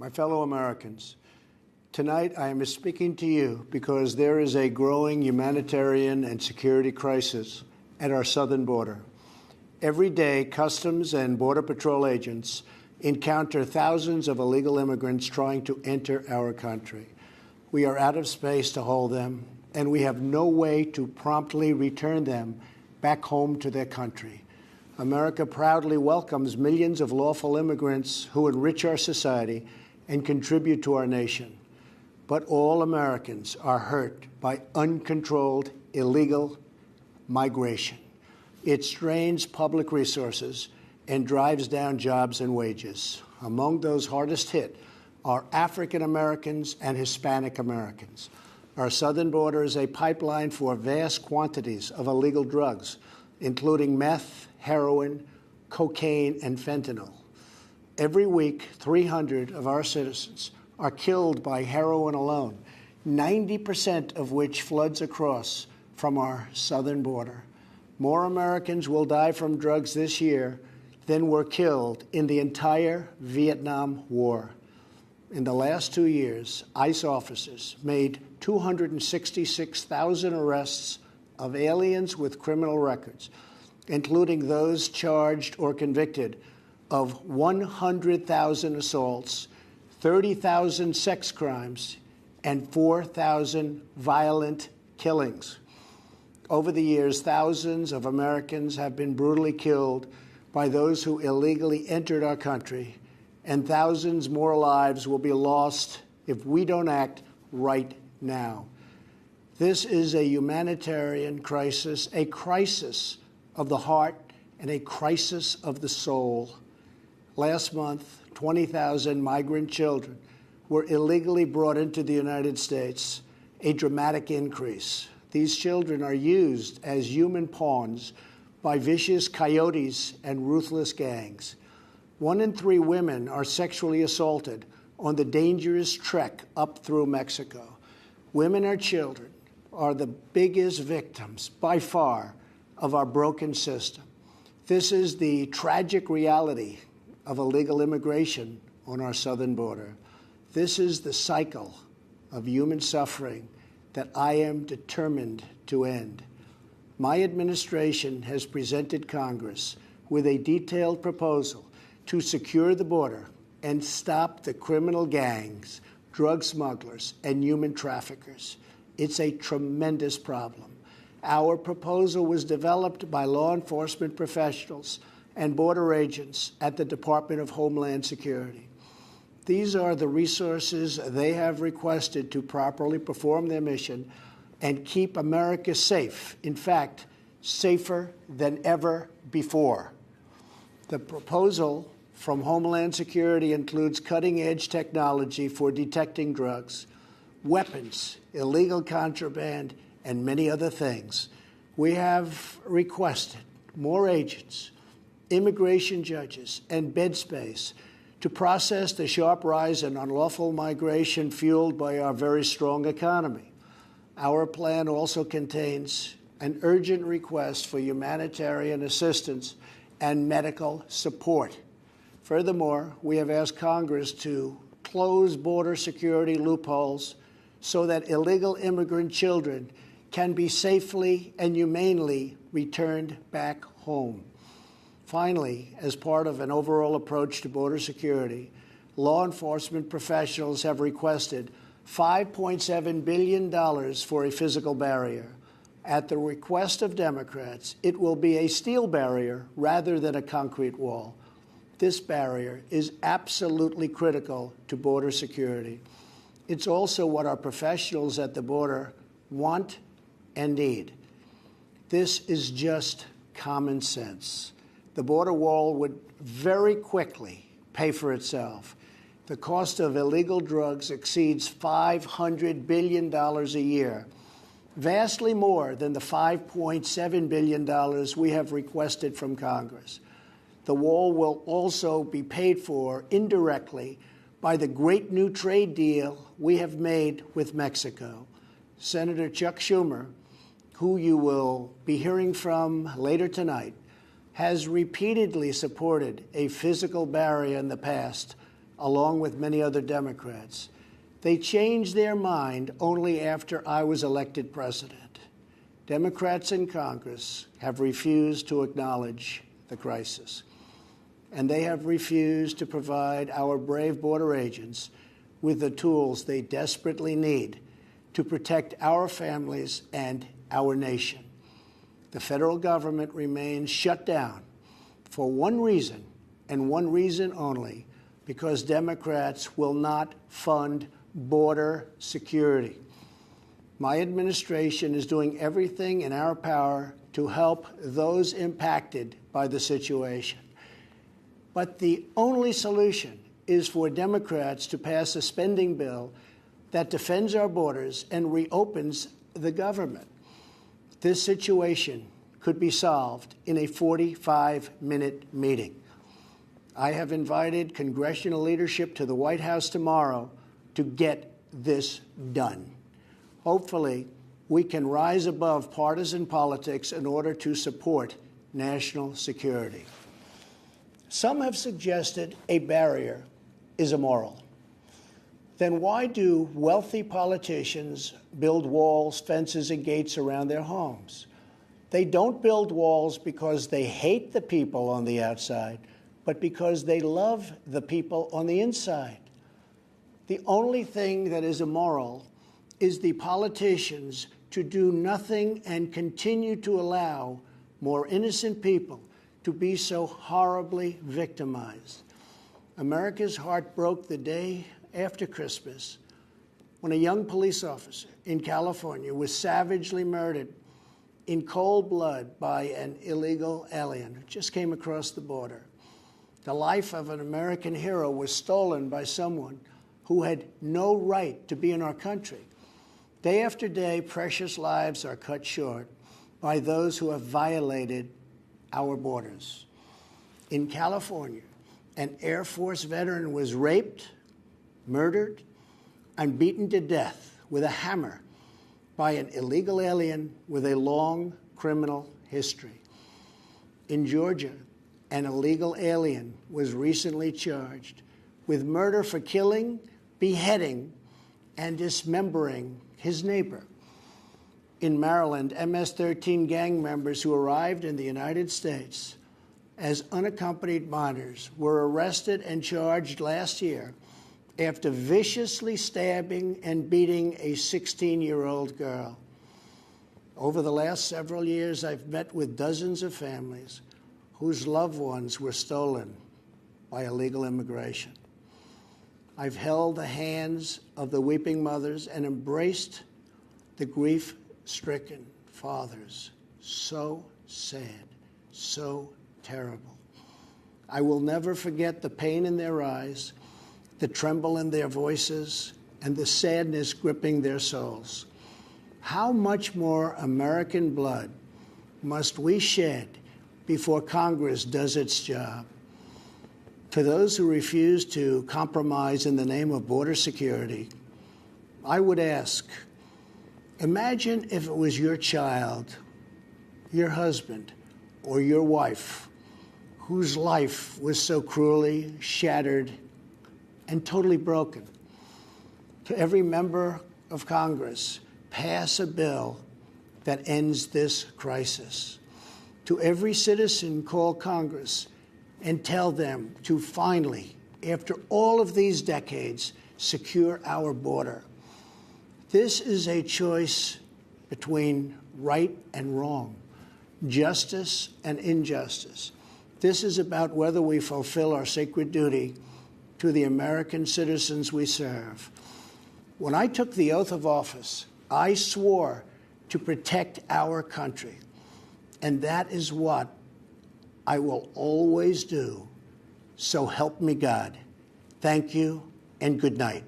My fellow Americans, tonight I am speaking to you because there is a growing humanitarian and security crisis at our southern border. Every day, Customs and Border Patrol agents encounter thousands of illegal immigrants trying to enter our country. We are out of space to hold them, and we have no way to promptly return them back home to their country. America proudly welcomes millions of lawful immigrants who enrich our society and contribute to our nation. But all Americans are hurt by uncontrolled illegal migration. It strains public resources and drives down jobs and wages. Among those hardest hit are African Americans and Hispanic Americans. Our southern border is a pipeline for vast quantities of illegal drugs, including meth, heroin, cocaine, and fentanyl. Every week, 300 of our citizens are killed by heroin alone, 90% of which floods across from our southern border. More Americans will die from drugs this year than were killed in the entire Vietnam War. In the last 2 years, ICE officers made 266,000 arrests of aliens with criminal records, including those charged or convicted of 100,000 assaults, 30,000 sex crimes, and 4,000 violent killings. Over the years, thousands of Americans have been brutally killed by those who illegally entered our country, and thousands more lives will be lost if we don't act right now. This is a humanitarian crisis, a crisis of the heart and a crisis of the soul. Last month, 20,000 migrant children were illegally brought into the United States, a dramatic increase. These children are used as human pawns by vicious coyotes and ruthless gangs. 1 in 3 women are sexually assaulted on the dangerous trek up through Mexico. Women and children are the biggest victims, by far, of our broken system. This is the tragic reality of illegal immigration on our southern border. This is the cycle of human suffering that I am determined to end. My administration has presented Congress with a detailed proposal to secure the border and stop the criminal gangs, drug smugglers, and human traffickers. It's a tremendous problem. Our proposal was developed by law enforcement professionals and border agents at the Department of Homeland Security. These are the resources they have requested to properly perform their mission and keep America safe, in fact, safer than ever before. The proposal from Homeland Security includes cutting-edge technology for detecting drugs, weapons, illegal contraband, and many other things. We have requested more agents, immigration judges, and bed space to process the sharp rise in unlawful migration fueled by our very strong economy. Our plan also contains an urgent request for humanitarian assistance and medical support. Furthermore, we have asked Congress to close border security loopholes so that illegal immigrant children can be safely and humanely returned back home. Finally, as part of an overall approach to border security, law enforcement professionals have requested $5.7 billion for a physical barrier. At the request of Democrats, it will be a steel barrier rather than a concrete wall. This barrier is absolutely critical to border security. It's also what our professionals at the border want and need. This is just common sense. The border wall would very quickly pay for itself. The cost of illegal drugs exceeds $500 billion a year, vastly more than the $5.7 billion we have requested from Congress. The wall will also be paid for indirectly by the great new trade deal we have made with Mexico. Senator Chuck Schumer, who you will be hearing from later tonight, has repeatedly supported a physical barrier in the past, along with many other Democrats. They changed their mind only after I was elected president. Democrats in Congress have refused to acknowledge the crisis, and they have refused to provide our brave border agents with the tools they desperately need to protect our families and our nation. The federal government remains shut down for one reason, and one reason only, because Democrats will not fund border security. My administration is doing everything in our power to help those impacted by the situation. But the only solution is for Democrats to pass a spending bill that defends our borders and reopens the government. This situation could be solved in a 45-minute meeting. I have invited congressional leadership to the White House tomorrow to get this done. Hopefully, we can rise above partisan politics in order to support national security. Some have suggested a barrier is immoral. Then why do wealthy politicians build walls, fences, and gates around their homes? They don't build walls because they hate the people on the outside, but because they love the people on the inside. The only thing that is immoral is the politicians to do nothing and continue to allow more innocent people to be so horribly victimized. America's heart broke the day after Christmas when a young police officer in California was savagely murdered in cold blood by an illegal alien who just came across the border. The life of an American hero was stolen by someone who had no right to be in our country. Day after day, precious lives are cut short by those who have violated our borders. In California, an Air Force veteran was raped, murdered, and beaten to death with a hammer by an illegal alien with a long criminal history. In Georgia, an illegal alien was recently charged with murder for killing, beheading, and dismembering his neighbor. In Maryland, MS-13 gang members who arrived in the United States as unaccompanied minors were arrested and charged last year after viciously stabbing and beating a 16-year-old girl. Over the last several years, I've met with dozens of families whose loved ones were stolen by illegal immigration. I've held the hands of the weeping mothers and embraced the grief-stricken fathers. So sad, so terrible. I will never forget the pain in their eyes, the tremble in their voices, and the sadness gripping their souls. How much more American blood must we shed before Congress does its job? To those who refuse to compromise in the name of border security, I would ask, imagine if it was your child, your husband, or your wife whose life was so cruelly shattered and totally broken. To every member of Congress, pass a bill that ends this crisis. To every citizen, call Congress and tell them to finally, after all of these decades, secure our border. This is a choice between right and wrong, justice and injustice. This is about whether we fulfill our sacred duty to the American citizens we serve. When I took the oath of office, I swore to protect our country, and that is what I will always do. So help me God. Thank you and good night.